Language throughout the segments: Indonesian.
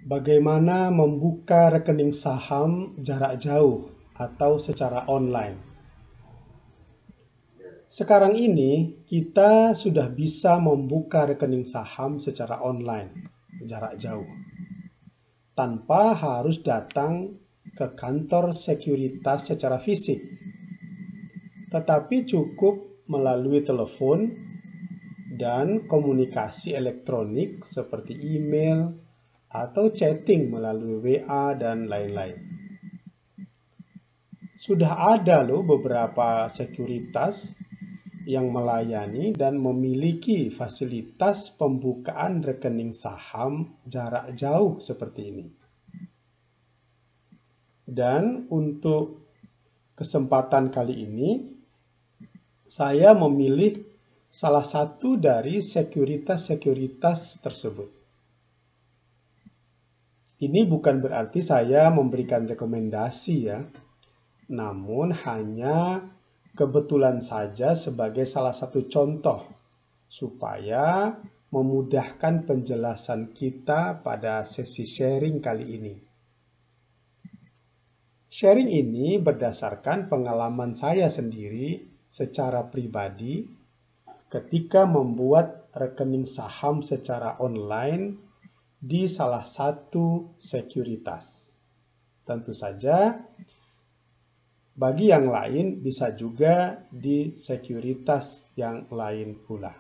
Bagaimana membuka rekening saham jarak jauh atau secara online? Sekarang ini kita sudah bisa membuka rekening saham secara online jarak jauh tanpa harus datang ke kantor sekuritas secara fisik, tetapi cukup melalui telepon dan komunikasi elektronik seperti email atau chatting melalui WA dan lain-lain. Sudah ada loh beberapa sekuritas yang melayani dan memiliki fasilitas pembukaan rekening saham jarak jauh seperti ini. Dan untuk kesempatan kali ini, saya memilih salah satu dari sekuritas-sekuritas tersebut. Ini bukan berarti saya memberikan rekomendasi ya, namun hanya kebetulan saja sebagai salah satu contoh supaya memudahkan penjelasan kita pada sesi sharing kali ini. Sharing ini berdasarkan pengalaman saya sendiri secara pribadi ketika membuat rekening saham secara online di salah satu sekuritas. Tentu saja, bagi yang lain bisa juga di sekuritas yang lain pula.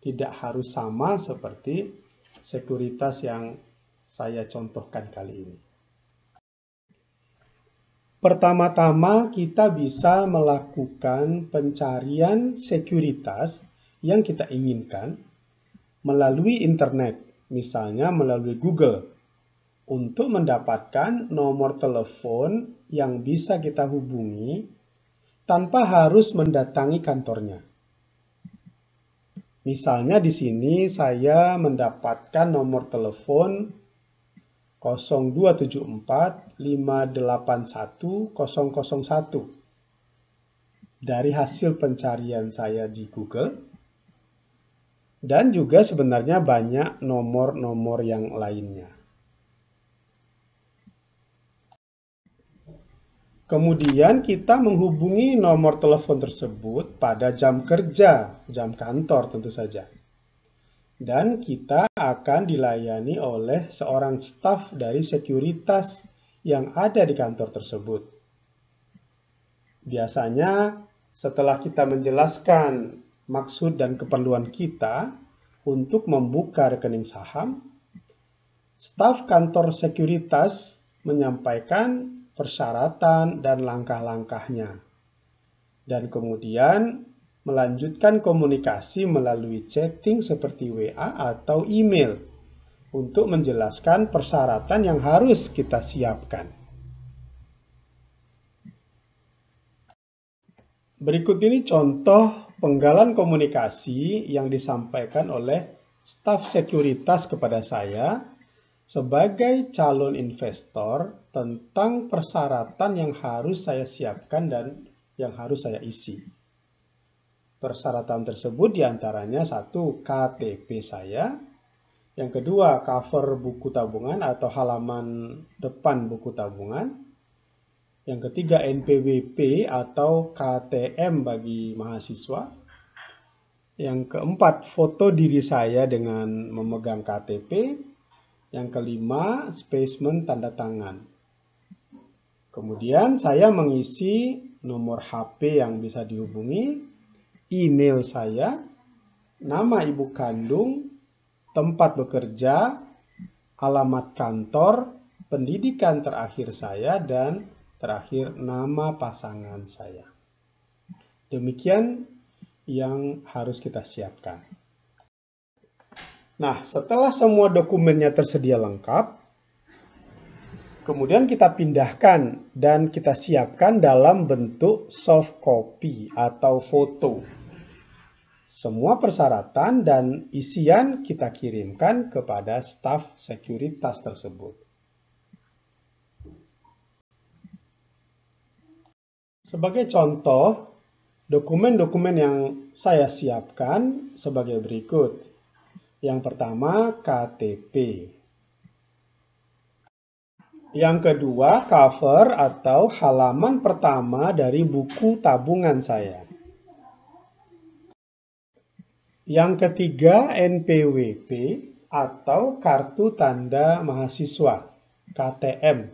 Tidak harus sama seperti sekuritas yang saya contohkan kali ini. Pertama-tama kita bisa melakukan pencarian sekuritas yang kita inginkan melalui internet, misalnya melalui Google, untuk mendapatkan nomor telepon yang bisa kita hubungi tanpa harus mendatangi kantornya. Misalnya di sini saya mendapatkan nomor telepon 0274 581 001 dari hasil pencarian saya di Google. Dan juga sebenarnya banyak nomor-nomor yang lainnya. Kemudian kita menghubungi nomor telepon tersebut pada jam kerja, jam kantor tentu saja. Dan kita akan dilayani oleh seorang staf dari sekuritas yang ada di kantor tersebut. Biasanya setelah kita menjelaskan maksud dan keperluan kita untuk membuka rekening saham, staf kantor sekuritas menyampaikan persyaratan dan langkah-langkahnya, dan kemudian melanjutkan komunikasi melalui chatting seperti WA atau email untuk menjelaskan persyaratan yang harus kita siapkan. Berikut ini contoh penggalan komunikasi yang disampaikan oleh staf sekuritas kepada saya sebagai calon investor tentang persyaratan yang harus saya siapkan dan yang harus saya isi. Persyaratan tersebut diantaranya satu, KTP saya, yang kedua, cover buku tabungan atau halaman depan buku tabungan, yang ketiga, NPWP atau KTM bagi mahasiswa. Yang keempat, foto diri saya dengan memegang KTP. Yang kelima, spesimen tanda tangan. Kemudian saya mengisi nomor HP yang bisa dihubungi, email saya, nama ibu kandung, tempat bekerja, alamat kantor, pendidikan terakhir saya, dan terakhir nama pasangan saya. Demikian yang harus kita siapkan. Nah, setelah semua dokumennya tersedia lengkap, kemudian kita pindahkan dan kita siapkan dalam bentuk soft copy atau foto. Semua persyaratan dan isian kita kirimkan kepada staf sekuritas tersebut. Sebagai contoh, dokumen-dokumen yang saya siapkan sebagai berikut. Yang pertama, KTP. Yang kedua, cover atau halaman pertama dari buku tabungan saya. Yang ketiga, NPWP atau Kartu Tanda Mahasiswa, KTM,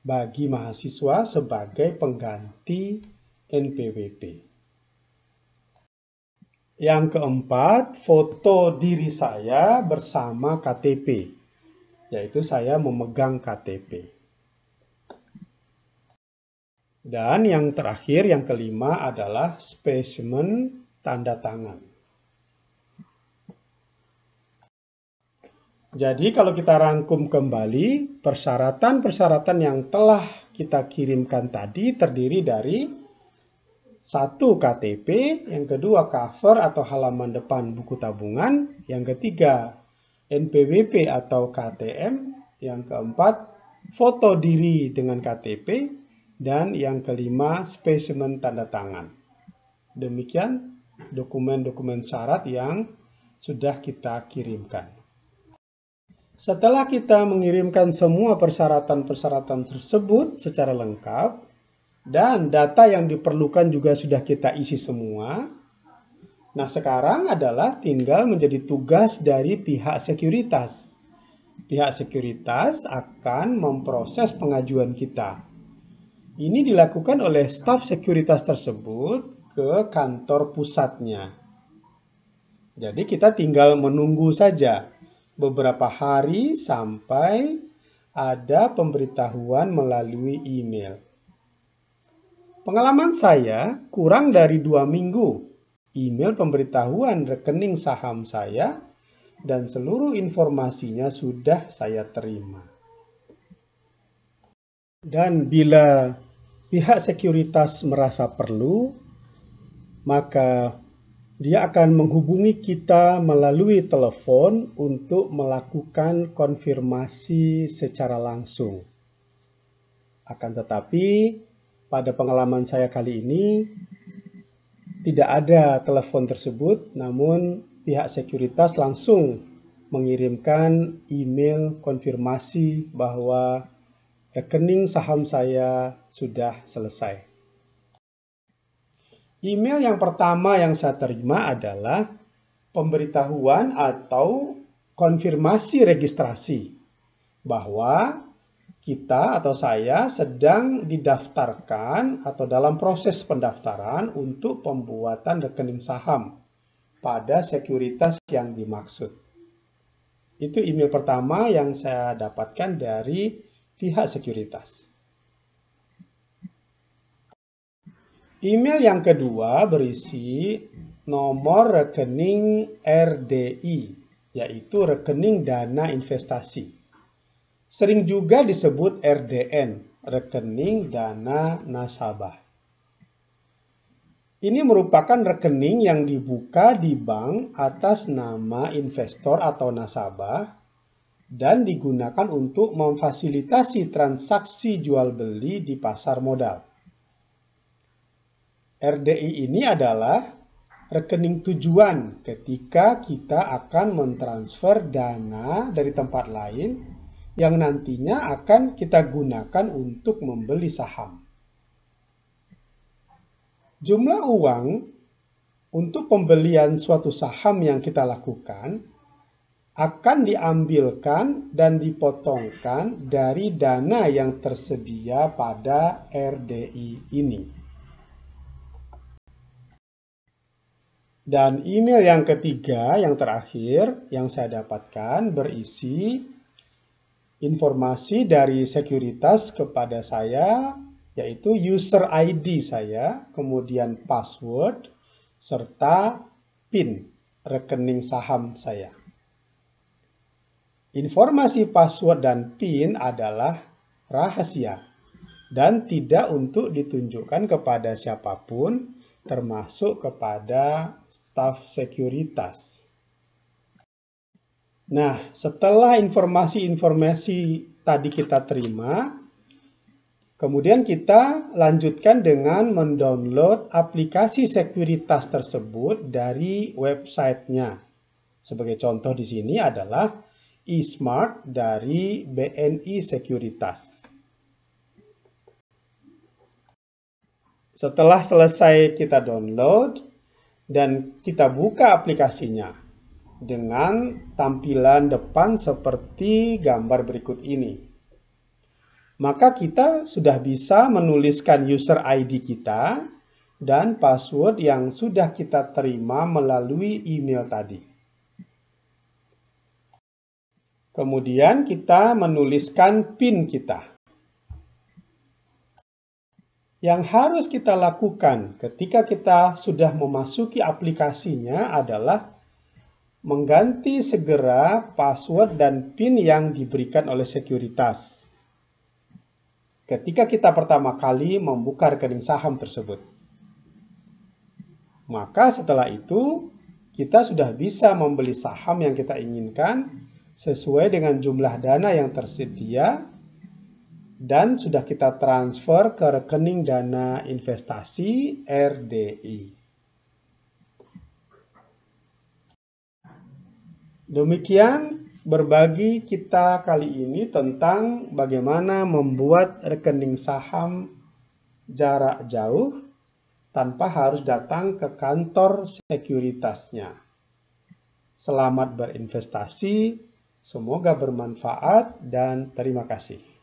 bagi mahasiswa sebagai pengganti NPWP. Yang keempat, foto diri saya bersama KTP, yaitu saya memegang KTP. Dan yang terakhir, yang kelima adalah spesimen tanda tangan. Jadi kalau kita rangkum kembali, persyaratan-persyaratan yang telah kita kirimkan tadi terdiri dari 1. KTP, yang kedua cover atau halaman depan buku tabungan, yang ketiga NPWP atau KTM, yang keempat foto diri dengan KTP, dan yang kelima spesimen tanda tangan. Demikian dokumen-dokumen syarat yang sudah kita kirimkan. Setelah kita mengirimkan semua persyaratan-persyaratan tersebut secara lengkap, dan data yang diperlukan juga sudah kita isi semua, nah sekarang adalah tinggal menjadi tugas dari pihak sekuritas. Pihak sekuritas akan memproses pengajuan kita. Ini dilakukan oleh staf sekuritas tersebut ke kantor pusatnya. Jadi kita tinggal menunggu saja beberapa hari sampai ada pemberitahuan melalui email. Pengalaman saya kurang dari 2 minggu, email pemberitahuan rekening saham saya dan seluruh informasinya sudah saya terima. Dan bila pihak sekuritas merasa perlu, maka dia akan menghubungi kita melalui telepon untuk melakukan konfirmasi secara langsung. Akan tetapi, pada pengalaman saya kali ini, tidak ada telepon tersebut, namun pihak sekuritas langsung mengirimkan email konfirmasi bahwa rekening saham saya sudah selesai. Email yang pertama yang saya terima adalah pemberitahuan atau konfirmasi registrasi bahwa kita atau saya sedang didaftarkan atau dalam proses pendaftaran untuk pembuatan rekening saham pada sekuritas yang dimaksud. Itu email pertama yang saya dapatkan dari pihak sekuritas. Email yang kedua berisi nomor rekening RDI, yaitu rekening dana investasi. Sering juga disebut RDN, rekening dana nasabah. Ini merupakan rekening yang dibuka di bank atas nama investor atau nasabah dan digunakan untuk memfasilitasi transaksi jual beli di pasar modal. RDI ini adalah rekening tujuan ketika kita akan mentransfer dana dari tempat lain yang nantinya akan kita gunakan untuk membeli saham. Jumlah uang untuk pembelian suatu saham yang kita lakukan akan diambilkan dan dipotongkan dari dana yang tersedia pada RDI ini. Dan email yang ketiga, yang terakhir, yang saya dapatkan berisi informasi dari sekuritas kepada saya, yaitu user ID saya, kemudian password, serta PIN rekening saham saya. Informasi password dan PIN adalah rahasia dan tidak untuk ditunjukkan kepada siapapun, termasuk kepada staf sekuritas. Nah, setelah informasi-informasi tadi kita terima, kemudian kita lanjutkan dengan mendownload aplikasi sekuritas tersebut dari websitenya. Sebagai contoh di sini adalah eSmart dari BNI Sekuritas. Setelah selesai kita download dan kita buka aplikasinya dengan tampilan depan seperti gambar berikut ini. Maka kita sudah bisa menuliskan user ID kita dan password yang sudah kita terima melalui email tadi. Kemudian kita menuliskan PIN kita. Yang harus kita lakukan ketika kita sudah memasuki aplikasinya adalah mengganti segera password dan PIN yang diberikan oleh sekuritas ketika kita pertama kali membuka rekening saham tersebut. Maka setelah itu, kita sudah bisa membeli saham yang kita inginkan sesuai dengan jumlah dana yang tersedia dan sudah kita transfer ke rekening dana investasi RDI. Demikian berbagi kita kali ini tentang bagaimana membuat rekening saham jarak jauh tanpa harus datang ke kantor sekuritasnya. Selamat berinvestasi, semoga bermanfaat dan terima kasih.